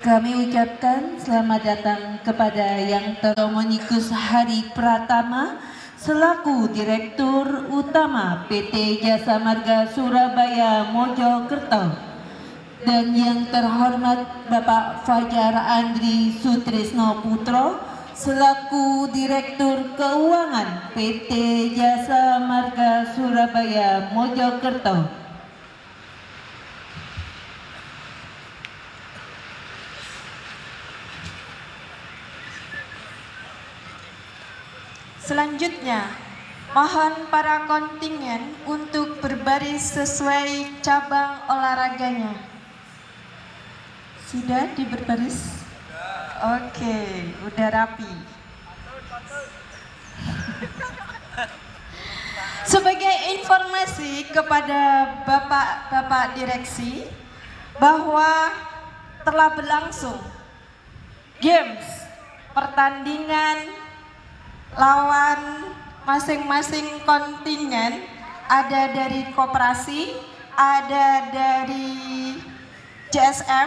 Kami ucapkan selamat datang kepada yang Dominikus Hari Pratama selaku Direktur Utama PT Jasa Marga Surabaya Mojokerto, dan yang terhormat Bapak Fajar Andri Sutrisno Putro selaku Direktur Keuangan PT Jasa Marga Surabaya Mojokerto. Selanjutnya, mohon para kontingen untuk berbaris sesuai cabang olahraganya. Sudah berbaris? Oke, udah rapi. Sebagai informasi kepada Bapak Direksi bahwa telah berlangsung games pertandingan lawan masing-masing kontingen, ada dari koperasi, ada dari JSM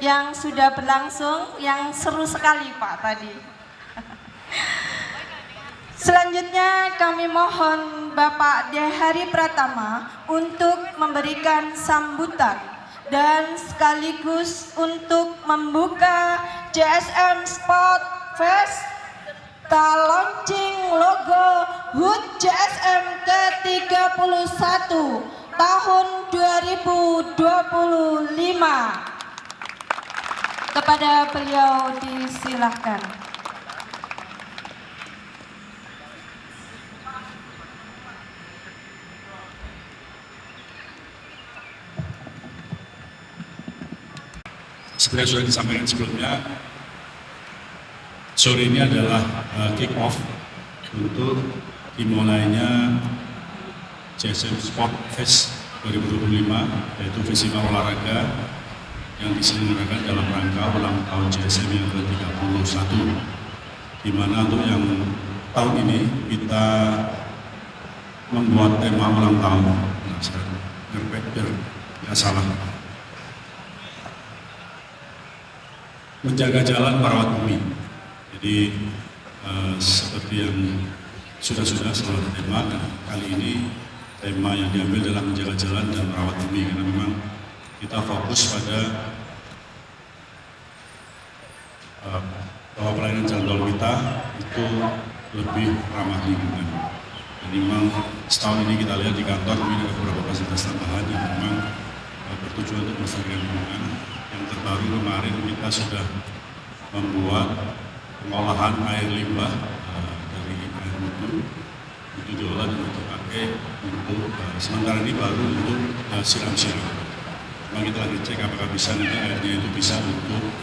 yang sudah berlangsung, yang seru sekali Pak tadi. Selanjutnya kami mohon Bapak Hari Pratama untuk memberikan sambutan dan sekaligus untuk membuka JSM Sport Fest launching logo HUT JSM ke-31 tahun 2025. Kepada beliau disilahkan. Seperti yang sudah disampaikan sebelumnya, sore ini adalah kick off untuk dimulainya JSM Sport Fest 2025, yaitu festival olahraga yang diselenggarakan dalam rangka ulang tahun JSM yang ke-31, di mana untuk yang tahun ini kita membuat tema ulang tahun, nggak salah, menjaga jalan merawat bumi. Jadi seperti yang sudah selalu tema, kali ini tema yang diambil adalah menjaga jalan dan merawat bumi, karena memang kita fokus pada bahwa pelayanan jalan tol kita itu lebih ramah lingkungan. Dan memang setahun ini kita lihat di kantor ini ada beberapa fasilitas tambahan yang memang bertujuan untuk melestarikan lingkungan. Yang terbaru kemarin kita sudah membuat pengolahan air limbah dari air wudhu itu diolah dan dipakai untuk sementara ini baru untuk siram-siram. Memang kita lagi cek apakah bisa nanti airnya itu bisa untuk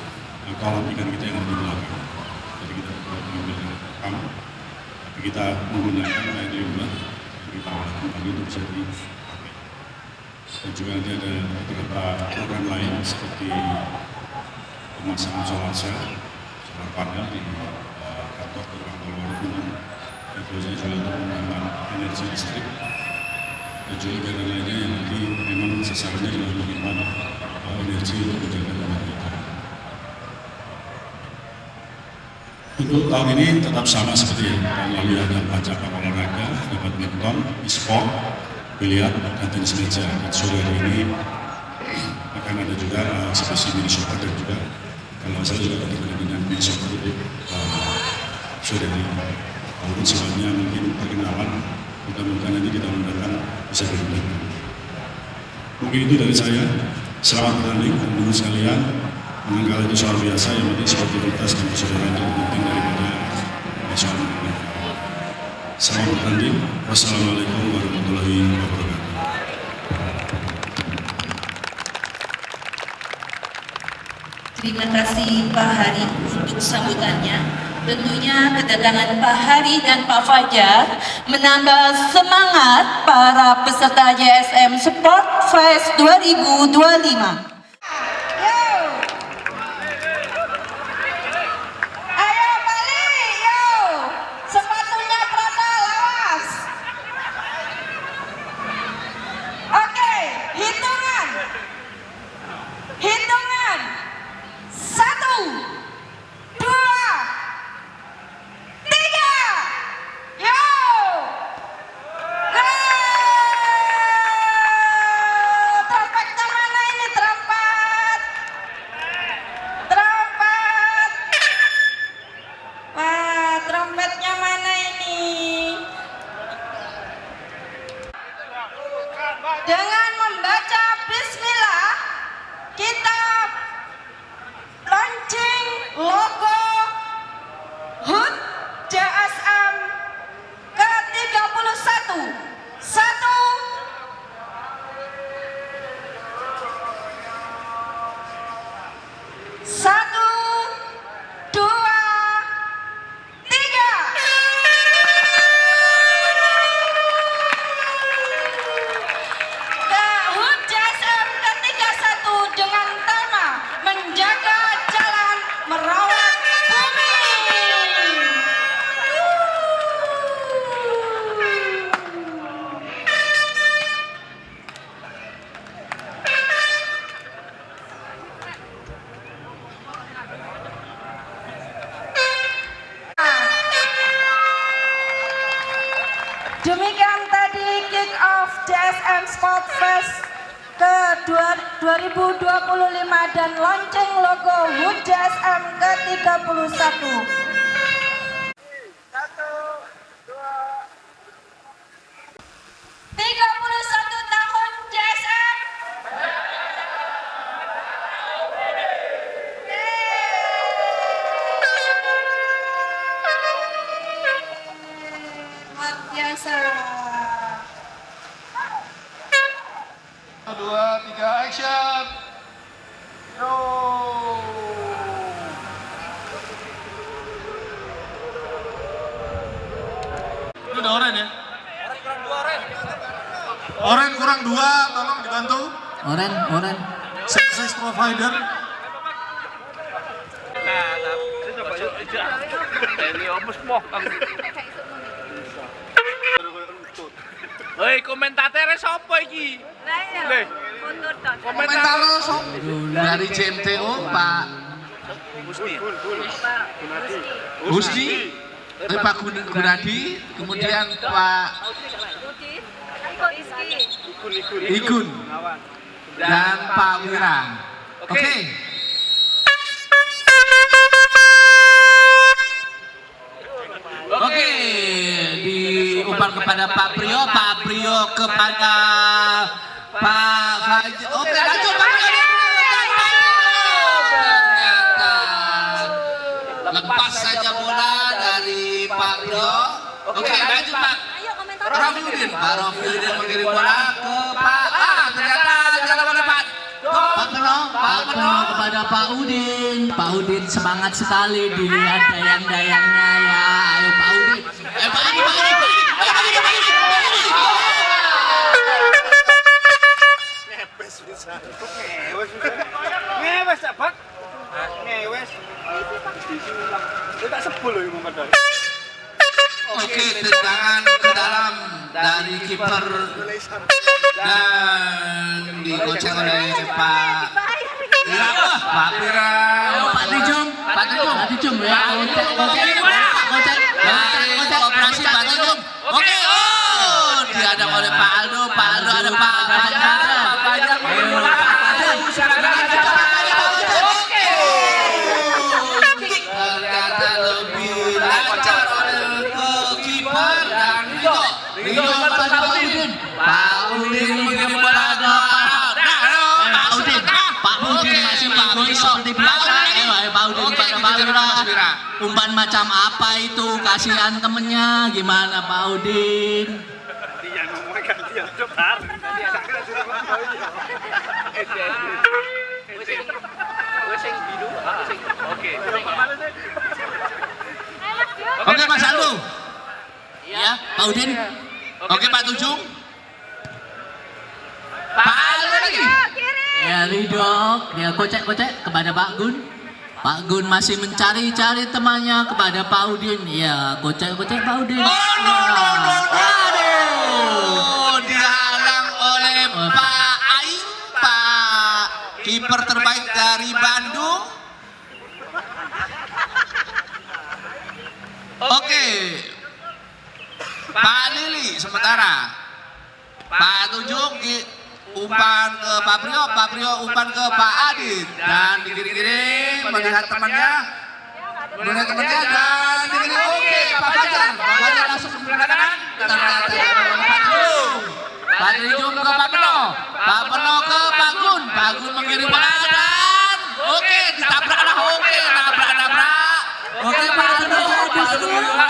kolam ikan kita yang ada di belakang. Jadi kita mengambil pump, tapi kita menggunakan air limbah yang kita olah kembali untuk bisa dipakai. Dan juga nanti ada beberapa program lain seperti pemasangan solar panel di kantor gerbang Gunung, dan biasanya juga untuk menggunakan energi listrik, dan juga kegiatan lainnya yang nanti memang sasarannya adalah menyimpan energi untuk menjaga rumah kita. Untuk tahun ini tetap sama seperti yang tahun lalu, ada pajak olahraga, ada badminton, e-sport, biliar, dan tenis meja. Dan sore hari ini akan ada juga eksebisi mini soccer, dan juga kalau saya juga bertemu dengan mini soccer itu sore hari ini. Walaupun sifatnya mungkin perkenalan, mudah-mudahan nanti kita mendatang bisa berunding. Mungkin itu dari saya. Selamat bertanding teman-teman sekalian. Menang kalah itu soal biasa, yang penting sportivitas dan persaudaraan itu penting daripada soal menang. Selamat bertanding. Wassalamualaikum warahmatullahi wabarakatuh. Terima kasih Pak Hari untuk sambutannya. Tentunya kedatangan Pak Hari dan Pak Fajar menambah semangat para peserta JSM Sport Fest 2025. Hitungan and Sport Fest ke 2025 dan launching logo HUT JSM ke-31. 31 tahun JSM. Luar biasa. 2, 3, action. Yo. Itu udah oren ya? Oren kurang 2, tolong dibantu. Oren. Service provider. Hei, komentatornya siapa iki? Komentar sok dari CMTO Pak Husni, Pak Gunadi, kemudian Pak Igun dan Pak Wira. Oke. Oke, diumpan kepada Pak Priyo kepada Pak Fajar. Oke, lanjut Pak Priyo. Ternyata lepas saja bola dari Pak Priyo. Oke, lanjut Pak Rofiudin. Pak Rofiudin mengirim bola ke Pak ternyata oleh Pak Peno kepada Pak Udin. Pak Udin semangat sekali dilihat dayang-dayangnya ya. Ayo Pak Udin. Pak Udin. Ngewes apa? Ngewes. Tak sebul loh yang padahal. Oke, tendangan ke dalam dari kiper dan dikocek oleh Pak Pira. Pak Tijum ya. Kocek. Operasi Pak Tijum. Oke, dihadang oleh Pak Aldo ada Pak Fajar. Ternyata lebih lancar ke kiper dan Ridho kepada Pak Udin. Pak Udin mengirim bola ke Pak Udin masih egois seperti biasa. Ayo Pak Udin pada Pak Wira. Umpan macam apa itu? Kasihan temennya. Gimana Pak Udin? Dia ngomong ganti ya, coba. Oke Mas Aldo. Ya, Pak Udin. Oke Pak Tujung. Pak Aldo lagi. Ya Ridho, dia kocek kepada Pak Gun. Pak Gun masih mencari-cari temannya kepada Pak Udin. Ya, kocek Pak Udin. Aduh, dihalang oleh Pak Aing, Pak kiper terbaik dari Bandung. Oke, Pak Lili sementara. Pak Tujung umpan ke Pak Priyo umpan ke Pak Adit dan digiring melihat temannya dan digiring. Oke, Pak Fajar langsung menggunakan ternyata Pak Tujung ke Pak Peno ke Pak Gun mengirim bola dan oke ditabraklah. Oke Pak Peno digiring ke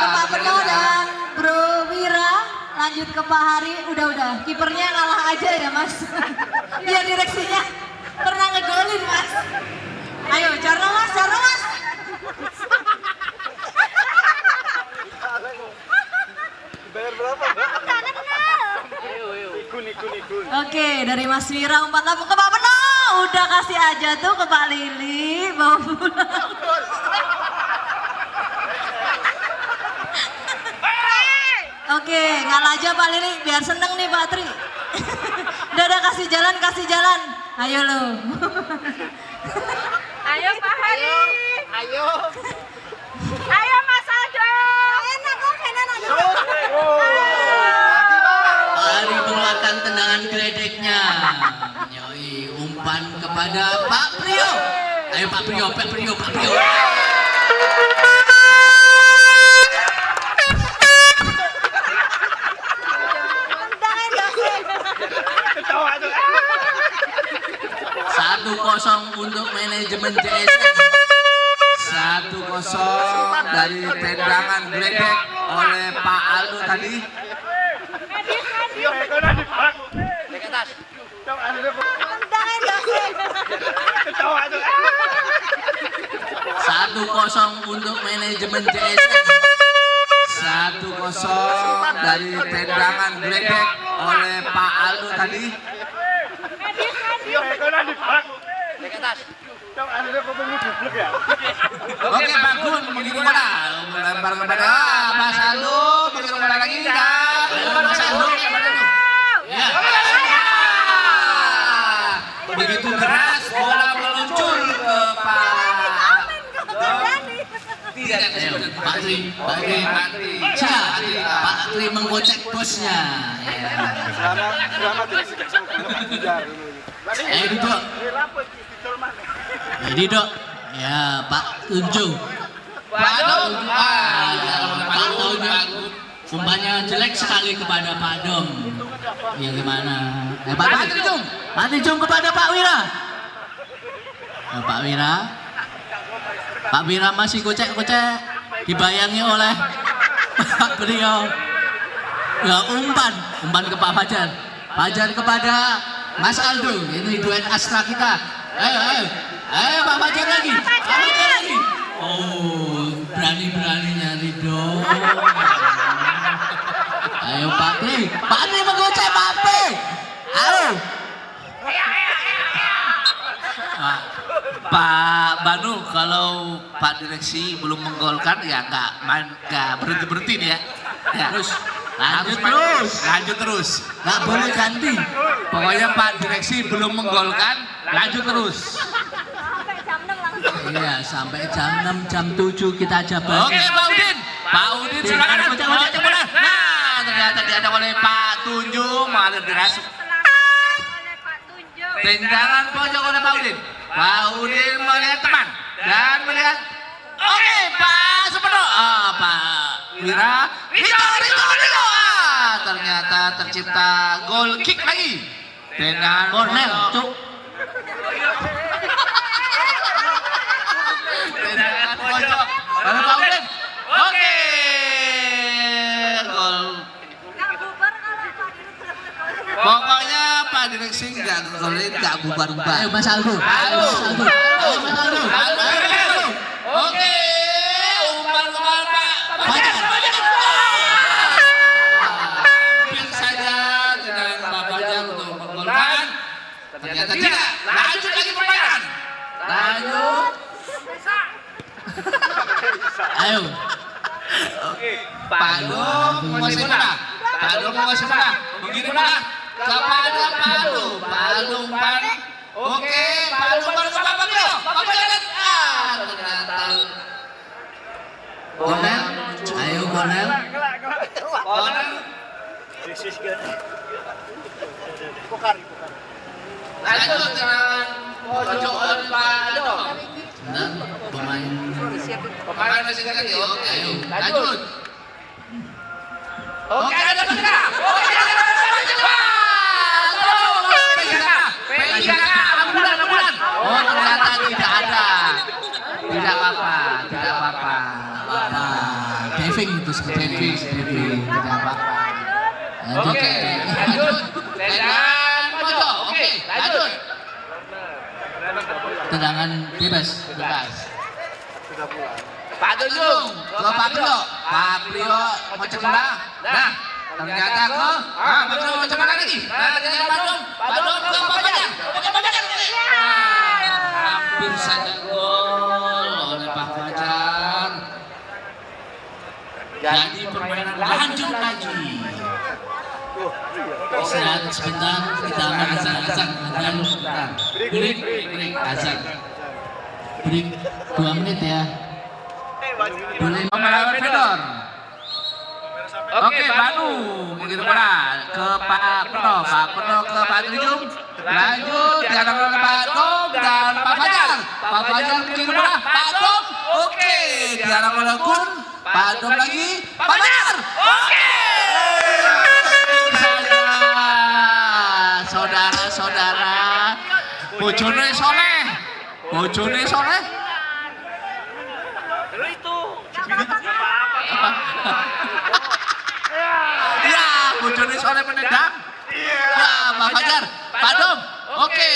Pak Peno dan Bro Wira. Lanjut ke Pak Hari, udah kipernya ngalah aja ya Mas. Biar direksinya pernah ngegolin Mas. Ayo cara Mas. Bayar berapa? Ikun. Oke, dari Mas Wira umpan lambung ke Pak Peno. Udah kasih aja tuh ke Pak Lili, bawa pulang. Oke, ngalah aja Pak Lili, biar seneng nih Pak Tri. Udah kasih jalan. Ayo lo. Ayo Pak Hari. Ayo. Ayo Mas Aldo. Enak kok, enak. kepada Pak Prio. Ayo Pak Prio, Pak Prio, Pak Prio. Ketawa tuh. 1-0 untuk manajemen JSM. 1-0 dari tendangan geledek oleh Pak Aldo tadi. Iya, ekonomi di bak. Naik atas. Coba ada ketawa tuh. 1-0 untuk manajemen JSM. 1-0 dari tendangan geledek oleh Pak Aldo tadi. Iya, ekonomi di bak. Naik atas. Coba ada pemain goblok ya. Oke, Pak Gun mengirim bola, melempar kepada Mas Aldo, mengirim bola lagi dan Mas Aldo. Ya. begitu keras bola meluncur ke Pak. Tidak, Ayo, Pak Tri, Pak Tri, Pak Tri menggocek bosnya. Ya. Selamat ya sih sama kejar. Ayo duduk. Jadi dok, ya Pak Tunjung. Pak Tunjung, umpannya jelek sekali kepada Pak Dom. Ya gimana? Pak Tunjung, Pak Tunjung kepada Pak Wira. Pak Wira masih gocek-gocek, dibayangi oleh Pak Beliau. Ya umpan ke Pak Fajar. Fajar kepada Mas Aldo. Ini duet astra kita. Ayo Pak Fajar lagi. Oh, berani-beraninya Ridho. Ayo Pak Tri menggocek Pak P. Ayo. Pak Banu, kalau Pak Direksi belum menggolkan ya nggak berhenti nih ya. Terus lanjut terus. nggak boleh ganti. Pokoknya Pak Direksi belum menggolkan, lanjut terus. Iya, sampai jam 6, jam 7 kita jabat. Oke, Pak Udin silakan gocek bola. Nah, ternyata diadang oleh Pak Tunjung, mengalir deras. Tendangan pojok oleh Pak Udin. Pak Udin melihat teman dan melihat. Oke, Pak Suparno. Pak Wira. Ridho. Ternyata tercipta gol kick lagi. Tendangan Cornel, cuk. Tendangan pojok. Lalu Pak Udin. Oke. Gol. Pokoknya Pak Direksi nggak bubar-bubar. Ayo Mas Aldo. Oke, umpan kembali Pak Fajar. Hampir saja tendangan Pak Fajar untuk menggolkan. Ternyata tidak. Lanjut lagi permainan. Ayo. Pak Dom menguasai bola. Mengirim bola kepada Pak Dom. Pak Dom umpan. Oke, Pak Dom umpan ke Pak Prio. Ternyata Cornel. Ayo Cornel. lanjut dengan pojok oleh Pak Dom. Dan pemain Pemain masih lagi. Oke, lanjut. Oke, ada Pegara. Ambulan. Oh, ternyata tidak ada. Tidak apa-apa. Diving itu seperti diving. Tidak apa-apa. Oke, lanjut. Tendangan pojok. Oke, lanjut. Tendangan bebas. Pak Tunjung ke Pak Prio. Pak Prio ngocek bola. Nah, ternyata ke Pak Prio ngocek bola lagi. Nah, ternyata Pak Dom ke Pak Fajar. Hampir saja gol oleh Pak Fajar. Jadi permainan lanjut lagi. Istirahat sebentar, kita akan azan. Break azan. Break 2 menit ya. Boleh Melawan Fedor. Oke, Banu mengirim bola ke Pak Peno ke Pak Trijung. Lanjut diarahkan ke Pak Dom dan Pak Fajar. Pak Fajar mengirim bola, Pak Dom. Oke, diarahkan oleh Kun. Pak Dom lagi, Pak Fajar. Oke. Saudara-saudara, bojone soleh. Ya, bojone soleh menendang. Ya, Pak Fajar, Pak Dom. Oke,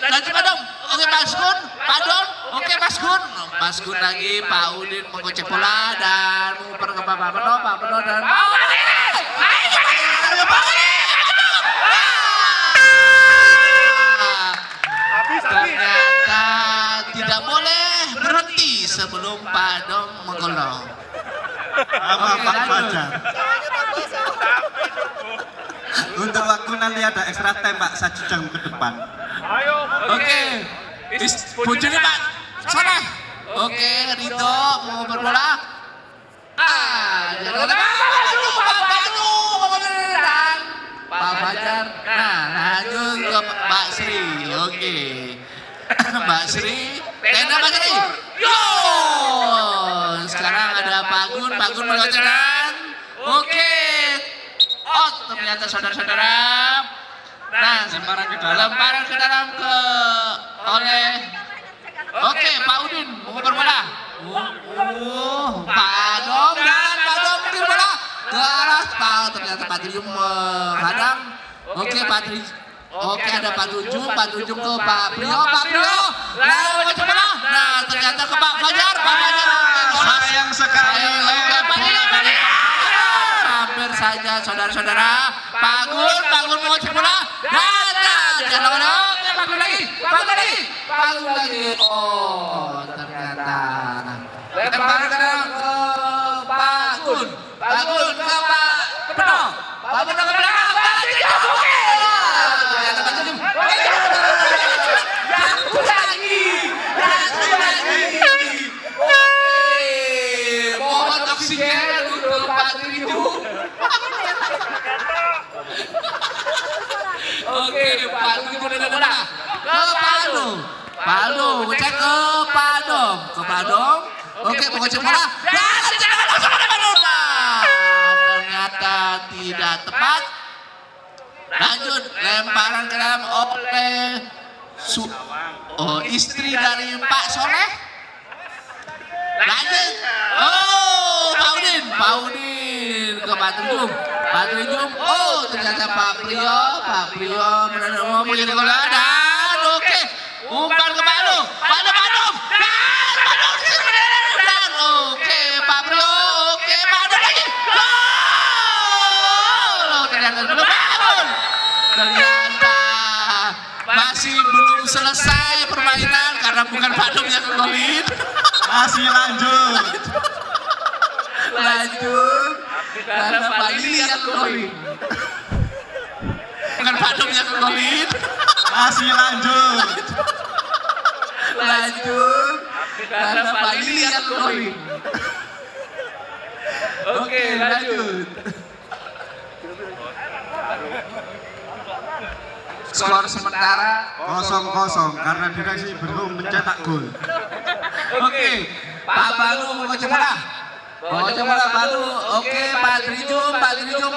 lanjut Pak Dom. Oke, Mas Gun, Pak Dom. Oke, Mas Gun. Mas Gun lagi, Pak Udin mengocek bola dan menguper ke Pak Peno dan ternyata tidak boleh berhenti sebelum Pak Dom menggolong. Apa Pak Fajar? Untuk waktu nanti ada extra time Pak, 1 jam ke depan. Oke, bojone Pak Soleh. Oke, Rito mau berbola. Jangan Pak Fajar. Nah, lanjut ke Mbak Sri. Oke, Mbak Sri. Tenda Mbak Sri. Yo, sekarang ada Pak Gun melakukan. Oke. Oh, ternyata saudara-saudara. Nah, lemparan ke dalam oleh. Oke, Pak Udin mau berbola. Pak Dom mengirim bola ke arah tahu ternyata Pak Trijung menghadang. Oke, Oke, ada Pak Tujung ke Pak Prio. Lalu bola. Nah, ternyata ke Pak Fajar. Sayang sekali. Hampir saja saudara-saudara. Pak Gun mengocek bola. Dan Pak Gun lagi. Oh, ternyata lemparan ke Pak Gun ke Pak Peno. Pak Peno ke belakang. Mohon oksigen untuk Pak Trijung. Oke, Pak Trijung ada bola ke Palu, cek ke Pak Dom. Oke, mengocek bola. Ternyata tidak tepat. Lanjut, lemparan ke dalam oleh istri dari Pak Soleh. Lanjut. Pak Udin ke Pak Trijung. Oh, ternyata Pak Prio mengirim bola dan oke. Umpan ke Palu. Dan oke, Pak Prio. Oke, Pak Dom lagi. Gol. Ternyata belum bangun. Ternyata masih belum selesai permainan karena bukan Pak Dom yang ngegolin. Masih lanjut. Karena Pak Lili yang ngegolin. Bukan Pak Dom yang ngegolin. Masih lanjut. Karena Pak Lili yang ngegolin. Oke, lanjut. Skor sementara 0-0 karena direksi belum mencetak gol. Oke, Pak Banu mengocek bola. Banu. Oke, Pak Trijung ke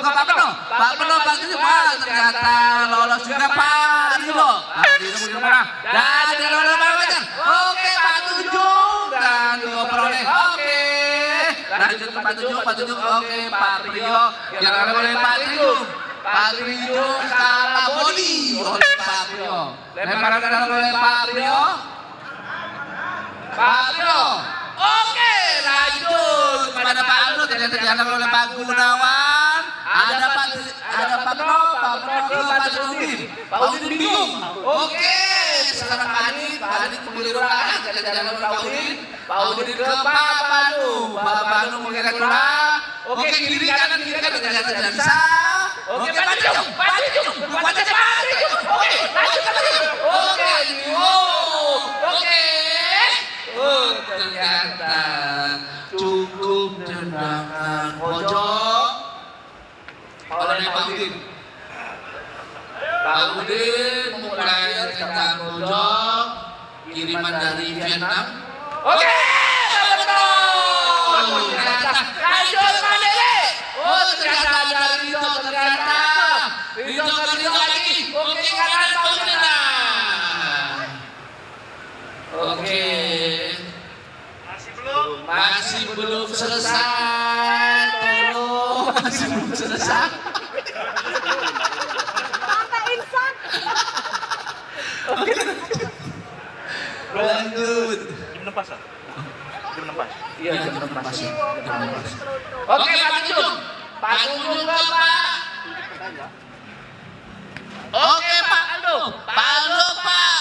Pak Peno. Pak Trijung. Ternyata lolos juga Pak Rino. Mengocek bola. Dan dia lolos Pak Fajar. Oke, Pak Tujung dan dioper oleh. Oke. Lanjut ke Pak Tujung. Oke, Pak Prio. Yang oleh Pak Trijung. Pak Trijung kalah body oleh Pak Prio. Lemparan ke dalam oleh Pak Prio. Oke, lanjut kepada Pak Aldo. Ternyata diantar oleh Pak Gunawan. Ada Pak Peno ke Pak Udin. Pak Udin bingung. Oke, sekarang Pak Adit kembali bola. Ternyata diantar oleh Pak Udin ke Pak Banu. Pak Banu mengirim bola. Oke, kiri kanan ternyata tidak bisa. Oke, Pak Trijung. Oke, lanjut. Oke. Oh, ternyata cukup tendangan pojok Pak Udin mulai tentang pojok kiriman dari Vietnam. Oke, betul. Ternyata, lanjut Mandele. Oh ternyata dari Rito, ternyata Rito lagi. Oke kanan Pak Udin. Oke. Masih belum selesai. Tolong, masih belum selesai. Sampai insan. Lanjut. Jam 6 pas. Jam 6 pas. Iya, jam 6 pas. Oke, Pak Tunjung. Pak Tunjung ke Pak. Oke, Pak Aldo. Pak Aldo, Pak.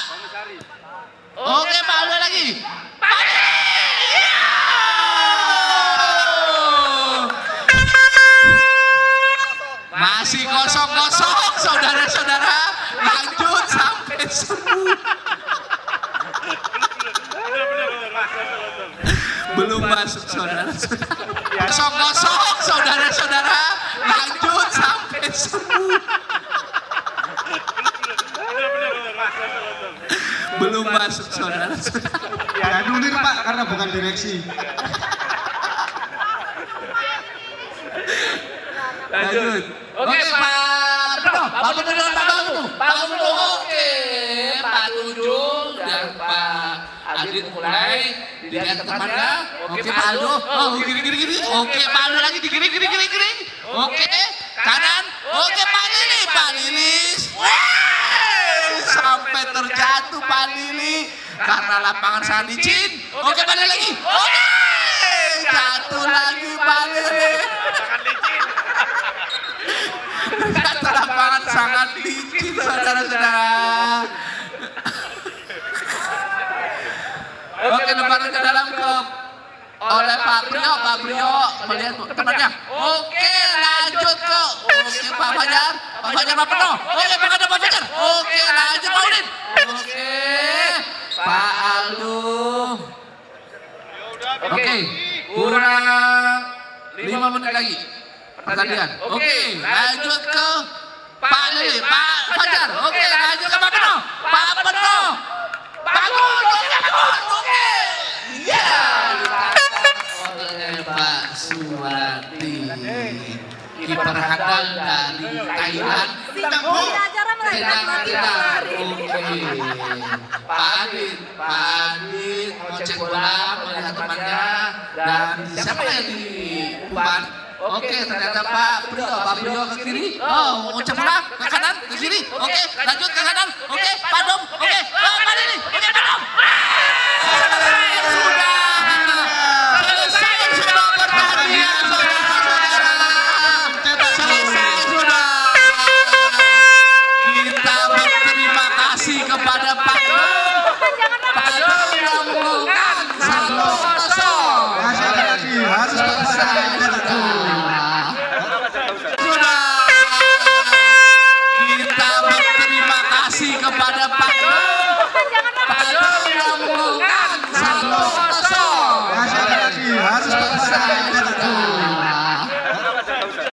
Oke, Pak Aldo lagi. Pak. Iya. Masih kosong-kosong, saudara-saudara. Lanjut sampai sembuh. Belum masuk saudara-saudara. Kosong-kosong saudara-saudara. Lanjut sampai sembuh. Belum masuk saudara-saudara. Ya nulir Pak karena bukan direksi. Lanjut. Oke Pak Bedo. Pak Bedo dan Pak Bangku. Pak Bedo oke. Pak Tunjung dan Pak Adit mulai dilihat temannya. Oke Pak Aldo. Oh gini. Oke Pak Aldo lagi di kiri. Oke kanan. Oke Pak Lili. Pak Lilis. Sampai terjatuh Pak Lili karena lapangan sangat licin. Oke Pak Lili lagi. Oke jatuh lagi Pak Lili. Kata lapangan sangat licin saudara-saudara. Oke lebaran ke dalam ke oleh Pak Brio melihat temannya. Oke lanjut ke Pak Fajar Pak Penuh. Oke Pak Fajar. Oke lanjut Pak Udin. Oke Pak Aldo. Oke kurang 5 menit lagi pertandingan. Oke lanjut ke Pak Lili, Pak Fajar. Oke lanjut ke Pak Penuh. Pak Penuh. Bagus. Oke. Iya. Oleh Pak Suwati. Kiper handal dari Thailand. Acara mereka. Oke. Pak Adit ngecek bola melihat temannya dan siapa yang di umpan? Oke, ternyata Pak Brio ke kiri. Oh, ngecek bola ke kanan, ke kiri. Oke, lanjut ke kanan. Oke, Pak Dom. Oke, Pak Lili. Oke, Pak Dom.